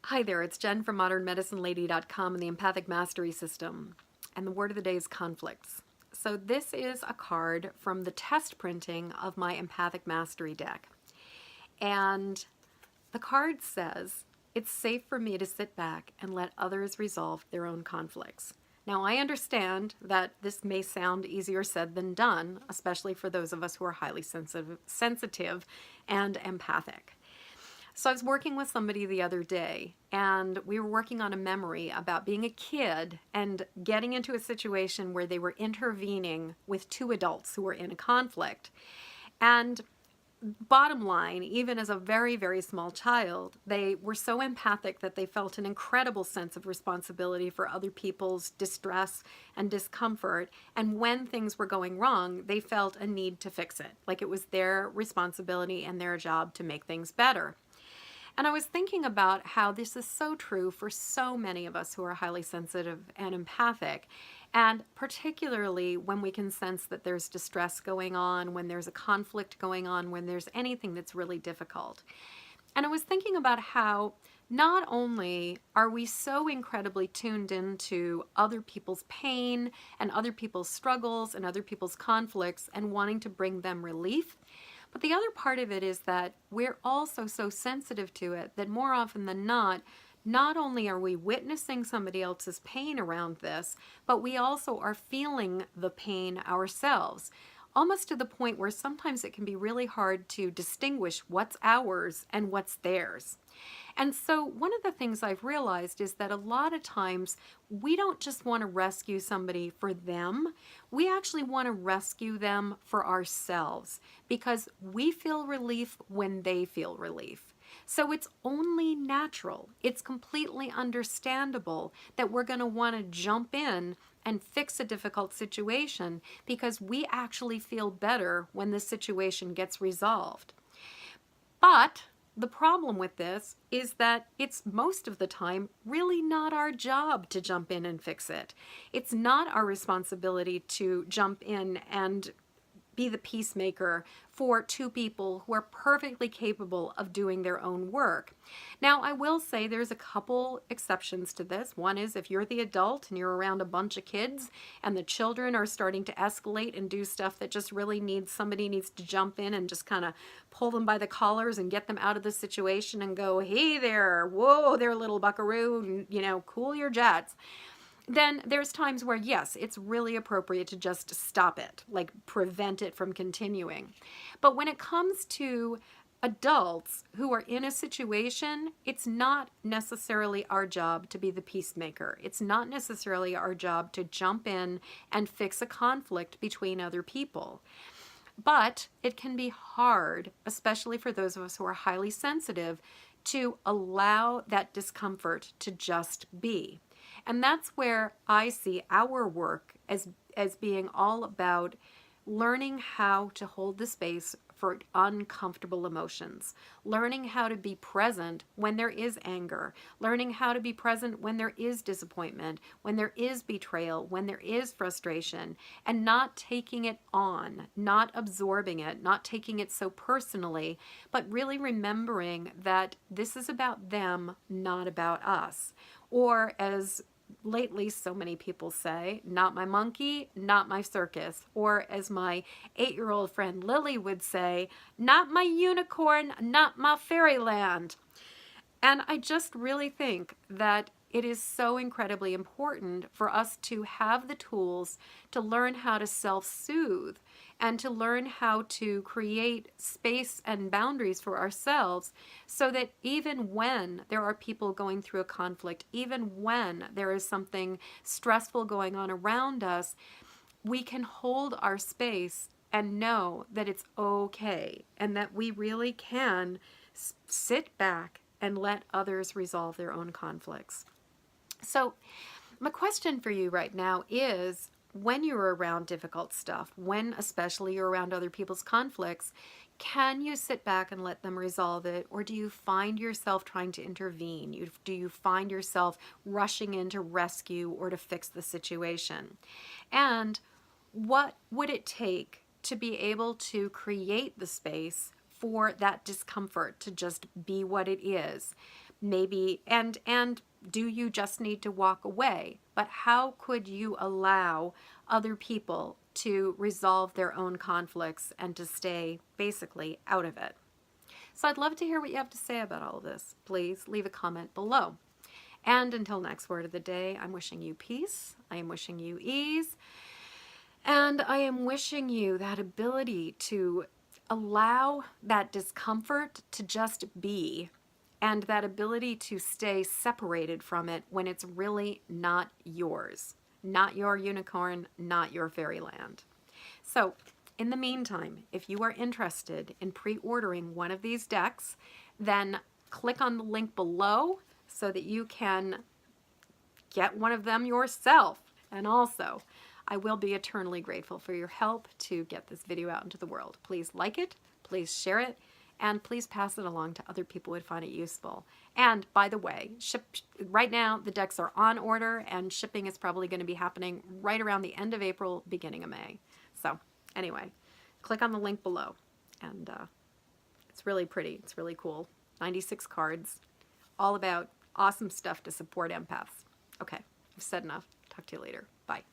Hi there, it's Jen from modernmedicinelady.com and the Empathic Mastery system. And the word of the day is conflicts. So this is a card from the test printing of my Empathic Mastery deck. And the card says, it's safe for me to sit back and let others resolve their own conflicts. Now, I understand that this may sound easier said than done, especially for those of us who are highly sensitive and empathic. So I was working with somebody the other day, and we were working on a memory about being a kid and getting into a situation where they were intervening with two adults who were in a conflict. And bottom line, even as a very, very small child, they were so empathic that they felt an incredible sense of responsibility for other people's distress and discomfort. And when things were going wrong, they felt a need to fix it, like it was their responsibility and their job to make things better. And I was thinking about how this is so true for so many of us who are highly sensitive and empathic, and particularly when we can sense that there's distress going on, when there's a conflict going on, when there's anything that's really difficult. And I was thinking about how not only are we so incredibly tuned into other people's pain and other people's struggles and other people's conflicts and wanting to bring them relief, but the other part of it is that we're also so sensitive to it that more often than not only are we witnessing somebody else's pain around this, but we also are feeling the pain ourselves, almost to the point where sometimes it can be really hard to distinguish what's ours and what's theirs. And so one of the things I've realized is that a lot of times we don't just want to rescue somebody for them, we actually want to rescue them for ourselves because we feel relief when they feel relief. So it's only natural, it's completely understandable that we're going to want to jump in and fix a difficult situation because we actually feel better when the situation gets resolved. But the problem with this is that it's most of the time really not our job to jump in and fix it. It's not our responsibility to jump in and be the peacemaker for two people who are perfectly capable of doing their own work. Now, I will say there's a couple exceptions to this. One is if you're the adult and you're around a bunch of kids and the children are starting to escalate and do stuff that just really somebody needs to jump in and just kind of pull them by the collars and get them out of the situation and go, hey there, whoa there, little buckaroo, cool your jets. Then there's times where, yes, it's really appropriate to just stop it, like prevent it from continuing. But when it comes to adults who are in a situation, it's not necessarily our job to be the peacemaker. It's not necessarily our job to jump in and fix a conflict between other people. But it can be hard, especially for those of us who are highly sensitive, to allow that discomfort to just be. And that's where I see our work as being all about learning how to hold the space for uncomfortable emotions, learning how to be present when there is anger, learning how to be present when there is disappointment, when there is betrayal, when there is frustration, and not taking it on, not absorbing it, not taking it so personally, but really remembering that this is about them, not about us. Or as lately so many people say, not my monkey, not my circus. Or as my 8-year-old friend Lily would say, not my unicorn, not my fairyland. And I just really think that it is so incredibly important for us to have the tools to learn how to self-soothe and to learn how to create space and boundaries for ourselves so that even when there are people going through a conflict, even when there is something stressful going on around us, we can hold our space and know that it's okay and that we really can sit back and let others resolve their own conflicts. So my question for you right now is, when you're around difficult stuff, when especially you're around other people's conflicts, can you sit back and let them resolve it? Or do you find yourself trying to intervene? Do you find yourself rushing in to rescue or to fix the situation? And what would it take to be able to create the space for that discomfort to just be what it is, maybe, and do you just need to walk away? But how could you allow other people to resolve their own conflicts and to stay basically out of it? So I'd love to hear what you have to say about all of this. Please leave a comment below. And until next word of the day, I'm wishing you peace. I am wishing you ease. And I am wishing you that ability to allow that discomfort to just be, and that ability to stay separated from it when it's really not yours, not your unicorn, not your fairyland. So in the meantime, if you are interested in pre-ordering one of these decks, then click on the link below so that you can get one of them yourself. And also, I will be eternally grateful for your help to get this video out into the world. Please like it, please share it, and please pass it along to other people who would find it useful. And by the way, right now the decks are on order, and shipping is probably going to be happening right around the end of April, beginning of May. So anyway, click on the link below, and it's really pretty. It's really cool. 96 cards, all about awesome stuff to support empaths. Okay, I've said enough. Talk to you later. Bye.